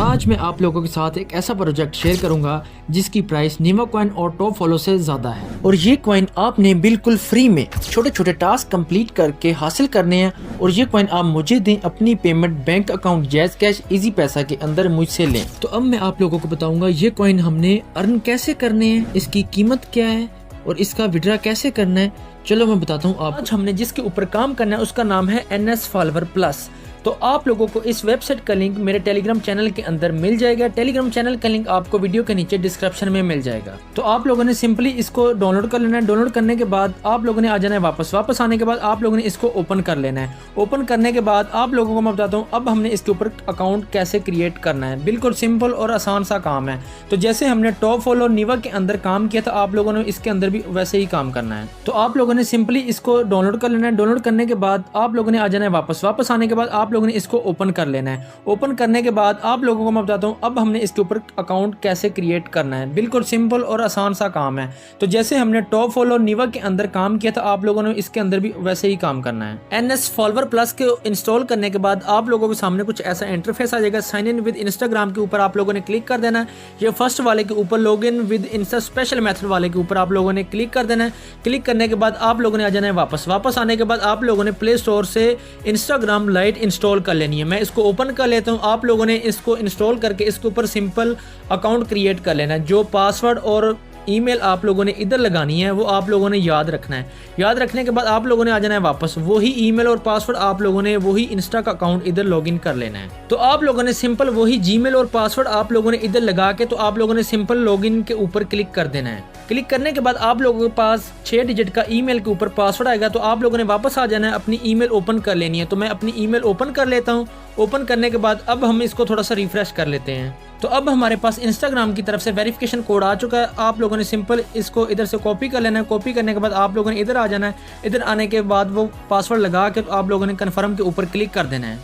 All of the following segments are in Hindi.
आज मैं आप लोगों के साथ एक ऐसा प्रोजेक्ट शेयर करूंगा जिसकी प्राइस नीवा कॉइन और टॉप फॉलो से ज्यादा है और ये कॉइन आपने बिल्कुल फ्री में छोटे छोटे टास्क कंप्लीट करके हासिल करने हैं और ये कॉइन आप मुझे दें अपनी payment bank account jazz cash easy पैसा के अंदर मुझसे लें। तो अब मैं आप लोगों को बताऊंगा ये कॉइन हमने अर्न कैसे करने हैं, इसकी कीमत क्या है और इसका विड्रा कैसे करना है। चलो मैं बताता हूँ। आज हमने जिसके ऊपर काम करना है उसका नाम है NS फॉलोवर प्लस। तो आप लोगों को इस वेबसाइट का लिंक मेरे टेलीग्राम चैनल के अंदर मिल जाएगा। टेलीग्राम चैनल का लिंक आपको वीडियो के नीचे डिस्क्रिप्शन में मिल जाएगा। तो आप लोगों ने सिंपली इसको डाउनलोड कर लेना है। डाउनलोड करने के बाद आप लोगों ने आ जाना है वापस आने के बाद आप लोगों ने इसको ओपन कर लेना है। ओपन करने के बाद आप लोगों को मैं बताता हूँ अब हमने इसके ऊपर अकाउंट कैसे क्रिएट करना है। बिल्कुल सिंपल और आसान सा काम है। तो जैसे हमने टॉप फॉलो नीवा के अंदर काम किया था आप लोगों ने इसके अंदर भी वैसे ही काम करना है। तो आप लोगों ने सिंपली इसको डाउनलोड कर लेना है। डाउनलोड करने के बाद आप लोगों ने आ जाना है वापस आने के बाद आप लोगों ने इसको ओपन कर लेना है। ओपन करने के बाद आप लोगों को मैं बताता हूँ अब हमने इसके ऊपर अकाउंट कैसे क्रिएट करना है। बिल्कुल सिंपल और आसान सा काम है। तो जैसे हमने टॉप फॉलो नीवा के अंदर काम किया था आप लोगों ने इसके अंदर भी वैसे ही काम करना है। NS फॉलोवर प्लस के इंस्टॉल करने के बाद आप लोगों के सामने कुछ ऐसा इंटरफेस आ जाएगा। साइन इन विद इंस्टाग्राम के ऊपर आप लोगों ने क्लिक कर देना है। ये फर्स्ट वाले के ऊपर log in with Insta special method वाले के ऊपर आप लोगों ने क्लिक कर देना है। क्लिक करने के बाद आप लोगों ने आ जाना है वापस आने के बाद आप लोगों ने प्ले स्टोर से इंस्टाग्राम लाइट इंस्टॉल कर लेनी है। मैं इसको ओपन कर लेता हूं। आप लोगों ने इसको इंस्टॉल करके इसके ऊपर सिंपल अकाउंट क्रिएट कर लेना है। जो पासवर्ड और ईमेल आप लोगों ने इधर लगानी है वो आप लोगों ने याद रखना है। याद रखने के बाद आप लोगों ने आ जाना है वापस। वही ईमेल और पासवर्ड आप लोगों ने वही इंस्टा का अकाउंट इधर लॉगिन कर लेना है। तो आप लोगों ने सिंपल वही जीमेल और पासवर्ड आप लोगों ने इधर लगा के तो आप लोगों ने सिंपल लॉगिन के ऊपर क्लिक कर देना है। क्लिक करने के बाद आप लोगों के पास 6 डिजिट का ईमेल के ऊपर पासवर्ड आएगा। तो आप लोगों ने वापस आ जाना है, अपनी ईमेल ओपन कर लेनी है। तो मैं अपनी ईमेल ओपन कर लेता हूँ। ओपन करने के बाद अब हम इसको थोड़ा सा रिफ्रेश कर लेते हैं। तो अब हमारे पास इंस्टाग्राम की तरफ से वेरिफिकेशन कोड आ चुका है। आप लोगों ने सिंपल इसको इधर से कॉपी कर लेना है। कॉपी करने के बाद आप लोगों ने इधर आ जाना है। इधर आने के बाद वो पासवर्ड लगा के तो आप लोगों ने कन्फर्म के ऊपर क्लिक कर देना है।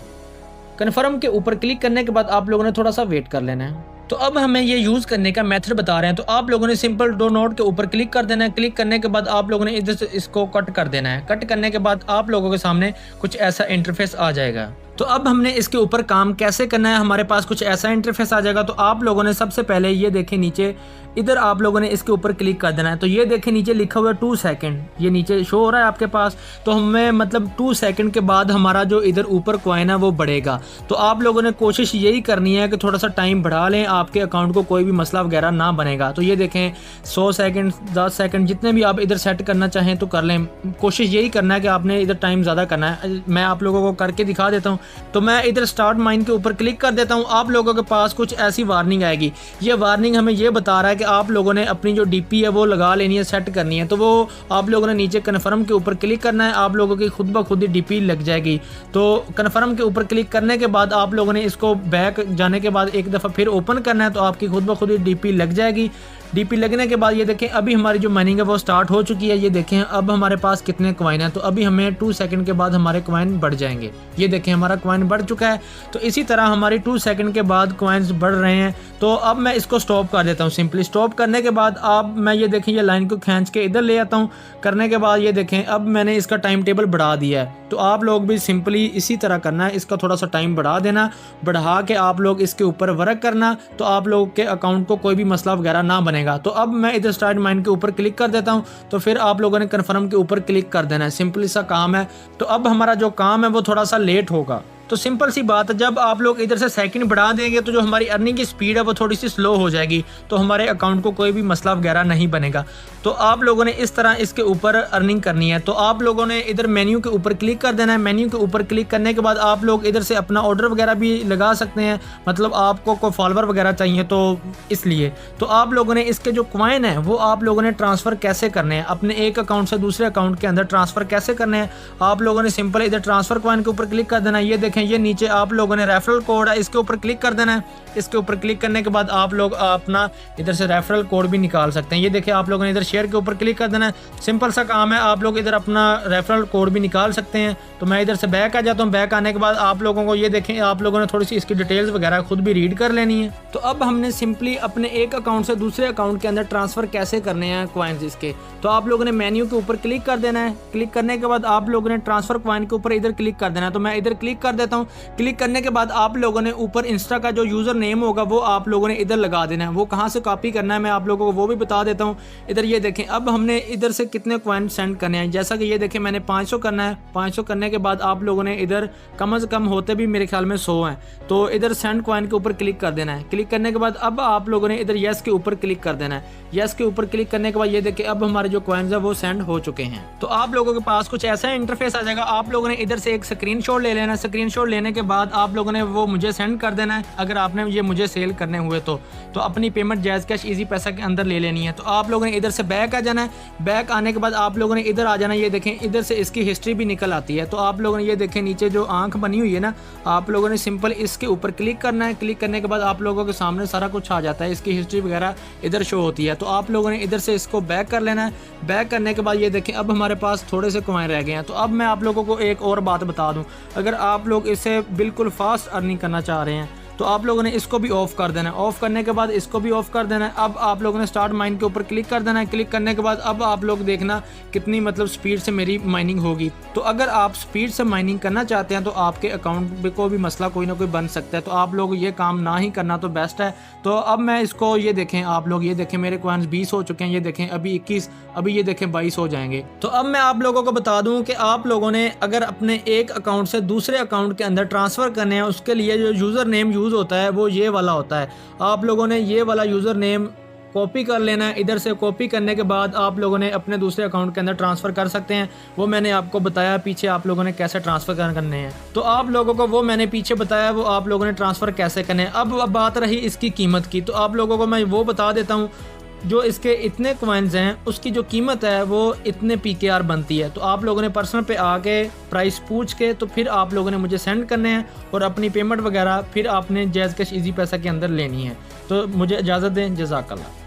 कन्फर्म के ऊपर क्लिक करने के बाद आप लोगों ने थोड़ा सा वेट कर लेना है। तो अब हमें ये यूज़ करने का मेथड बता रहे हैं। तो आप लोगों ने सिंपल डो नोट के ऊपर क्लिक कर देना है। क्लिक करने के बाद आप लोगों ने इधर से इसको कट कर देना है। कट करने के बाद आप लोगों के सामने कुछ ऐसा इंटरफेस आ जाएगा। तो अब हमने इसके ऊपर काम कैसे करना है। हमारे पास कुछ ऐसा इंटरफेस आ जाएगा। तो आप लोगों ने सबसे पहले ये देखें नीचे इधर आप लोगों ने इसके ऊपर क्लिक कर देना है। तो ये देखें नीचे लिखा हुआ है 2 सेकंड, ये नीचे शो हो रहा है आपके पास। तो हमें मतलब 2 सेकंड के बाद हमारा जो इधर ऊपर कॉइन है वो बढ़ेगा। तो आप लोगों ने कोशिश यही करनी है कि थोड़ा सा टाइम बढ़ा लें, आपके अकाउंट को कोई भी मसला वगैरह ना बनेगा। तो ये देखें 100 सेकंड 10 सेकंड जितने भी आप इधर सेट करना चाहें तो कर लें। कोशिश यही करना है कि आपने इधर टाइम ज़्यादा करना है। मैं आप लोगों को करके दिखा देता हूँ। तो मैं इधर स्टार्ट माइन के ऊपर क्लिक कर देता हूँ। आप लोगों के पास कुछ ऐसी वार्निंग आएगी। ये वार्निंग हमें ये बता रहा है कि आप लोगों ने अपनी जो डीपी है वो लगा लेनी है, सेट करनी है। तो वो आप लोगों ने नीचे कन्फर्म के ऊपर क्लिक करना है। आप लोगों की खुद ब खुद ही डीपी लग जाएगी। तो कन्फर्म के ऊपर क्लिक करने के बाद आप लोगों ने इसको बैक जाने के बाद एक दफ़ा फिर ओपन करना है। तो आपकी खुद ब खुद ही डीपी लग जाएगी। डीपी लगने के बाद ये देखें अभी हमारी जो माइनिंग है वो स्टार्ट हो चुकी है। ये देखें अब हमारे पास कितने कॉइन हैं। तो अभी हमें 2 सेकंड के बाद हमारे कॉइन बढ़ जाएंगे। ये देखें हमारा कॉइन बढ़ चुका है। तो इसी तरह हमारी 2 सेकंड के बाद कॉइन्स बढ़ रहे हैं। तो अब मैं इसको स्टॉप कर देता हूँ। सिंपली स्टॉप करने के बाद अब मैं ये देखें ये लाइन को खींच के इधर ले आता हूँ। करने के बाद ये देखें अब मैंने इसका टाइम टेबल बढ़ा दिया है। तो आप लोग भी सिंपली इसी तरह करना है। इसका थोड़ा सा टाइम बढ़ा देना, बढ़ा के आप लोग इसके ऊपर वर्क करना। तो आप लोग के अकाउंट को कोई भी मसला वगैरह ना बनेगा। तो अब मैं इधर स्टार्ट माइन के ऊपर क्लिक कर देता हूं। तो फिर आप लोगों ने कन्फर्म के ऊपर क्लिक कर देना है। सिंपल सा काम है। तो अब हमारा जो काम है वो थोड़ा सा लेट होगा। तो सिंपल सी बात है, जब आप लोग इधर से सेकंड बढ़ा देंगे तो जो हमारी अर्निंग की स्पीड है वो थोड़ी सी स्लो हो जाएगी। तो हमारे अकाउंट को कोई भी मसला वगैरह नहीं बनेगा। तो आप लोगों ने इस तरह इसके ऊपर अर्निंग करनी है। तो आप लोगों ने इधर मेन्यू के ऊपर क्लिक कर देना है। मेन्यू के ऊपर क्लिक करने के बाद आप लोग इधर से अपना ऑर्डर वगैरह भी लगा सकते हैं। मतलब आपको कोई फॉलोवर वगैरह चाहिए तो इसलिए। तो आप लोगों ने इसके जो कॉइन है वो आप लोगों ने ट्रांसफ़र कैसे करने हैं, अपने एक अकाउंट से दूसरे अकाउंट के अंदर ट्रांसफ़र कैसे करने हैं। आप लोगों ने सिंपल इधर ट्रांसफ़र कॉइन के ऊपर क्लिक कर देना है। ये देखें ये नीचे आप लोगों ने रेफरल कोड है इसके ऊपर क्लिक कर देना है। इसके ऊपर क्लिक करने के बाद आप लोग अपना इधर से रेफरल कोड भी निकाल सकते हैं। ये देखिए आप लोगों ने इधर शेयर के ऊपर क्लिक कर देना है। सिंपल सा काम है, आप लोग इधर अपना रेफरल कोड भी निकाल सकते हैं। तो मैं इधर से बैक आ जाता हूँ। बैक आने के बाद आप लोगों को ये देखें आप लोगों ने थोड़ी सी इसकी डिटेल्स वगैरह खुद भी रीड कर लेनी है। तो अब हमने सिंपली अपने एक अकाउंट से दूसरे अकाउंट के अंदर ट्रांसफ़र कैसे करने हैं कॉइन्स इसके। तो आप लोगों ने मेन्यू के ऊपर क्लिक कर देना है। क्लिक करने के बाद आप लोगों ने ट्रांसफ़र कॉइन के ऊपर इधर क्लिक कर देना है। तो मैं इधर क्लिक कर देता देता हूँ। क्लिक करने के बाद आप लोगों ने ऊपर इंस्टा का जो यूज़र नेम होगा वो आप लोगों ने इधर लगा देना है। वो कहाँ से कॉपी करना है मैं आप लोगों को वो भी बता देता हूँ। इधर ये देखें, अब हमने इधर से कितने कॉइन सेंड करने हैं। जैसा कि ये देखें मैंने 500 करना है। 500 करने के बाद आप लोगों ने इधर कम से कम होते भी मेरे ख्याल में 100 हैं, तो इधर सेंड कॉइन के ऊपर क्लिक कर देना है। क्लिक करने के बाद अब आप लोगों ने इधर यस के ऊपर क्लिक कर देना है। यस के ऊपर क्लिक करने के बाद ये देखिए अब हमारे जो कॉइन्स है वो सेंड हो चुके हैं। तो आप लोगों के पास कुछ ऐसा इंटरफेस आ जाएगा। आप लोगों ने इधर से एक स्क्रीनशॉट ले लेना है। स्क्रीनशॉट लेने के बाद आप लोगों ने वो मुझे सेंड कर देना है। अगर आपने ये मुझे सेल करने हुए तो अपनी पेमेंट जायज़ कैश इजी पैसा के अंदर ले लेनी है। तो आप लोगों ने इधर से बैक आ जाना है। बैक आने के बाद आप लोगों ने इधर आ जाना है। ये देखें इधर से इसकी हिस्ट्री भी निकल आती है। तो आप लोगों ने ये देखें नीचे जो आंख बनी हुई है ना, आप लोगों ने सिंपल इसके ऊपर क्लिक करना है। क्लिक करने के बाद आप लोगों के सामने सारा कुछ आ जाता है, इसकी हिस्ट्री वगैरह इधर शो होती है। तो आप लोगों ने इधर से इसको बैक कर लेना है। बैक करने के बाद ये देखें अब हमारे पास थोड़े से कॉइन रह गए हैं। तो अब मैं आप लोगों को एक और बात बता दूं, अगर आप लोग इससे बिल्कुल फास्ट अर्निंग करना चाह रहे हैं तो आप लोगों ने इसको भी ऑफ कर देना है। ऑफ करने के बाद इसको भी ऑफ कर देना है। अब आप लोगों ने स्टार्ट माइन के ऊपर क्लिक कर देना है। क्लिक करने के बाद अब आप लोग देखना कितनी मतलब स्पीड से मेरी माइनिंग होगी। तो अगर आप स्पीड से माइनिंग करना चाहते हैं तो आपके अकाउंट को भी मसला कोई ना कोई बन सकता है। तो आप लोग ये काम ना ही करना तो बेस्ट है। तो अब मैं इसको ये देखें, आप लोग ये देखें मेरे कॉइन्स 20 हो चुके हैं। ये देखें अभी 21, अभी ये देखें 22 हो जाएंगे। तो अब मैं आप लोगों को बता दूं कि आप लोगों ने अगर अपने एक अकाउंट से दूसरे अकाउंट के अंदर ट्रांसफ़र करने हैं, उसके लिए जो यूज़र नेम यूज़ होता है वो ये वाला होता है। आप लोगों ने ये वाला यूज़र नेम कॉपी कर लेना है। इधर से कॉपी करने के बाद आप लोगों ने अपने दूसरे अकाउंट के अंदर ट्रांसफ़र कर सकते हैं। वो मैंने आपको बताया पीछे आप लोगों ने कैसे ट्रांसफ़र करने हैं। तो आप लोगों को वो मैंने पीछे बताया, वो आप लोगों ने ट्रांसफ़र कैसे करने हैं। अब बात रही इसकी कीमत की, तो आप लोगों को मैं वो बता देता हूँ। जो इसके इतने कॉइन्स हैं उसकी जो कीमत है वो इतने PKR बनती है। तो आप लोगों ने पर्सनल पे आके प्राइस पूछ के तो फिर आप लोगों ने मुझे सेंड करने हैं और अपनी पेमेंट वगैरह फिर आपने जायज़ कैश इजी पैसा के अंदर लेनी है। तो मुझे इजाज़त दें, जज़ाकल्लाह।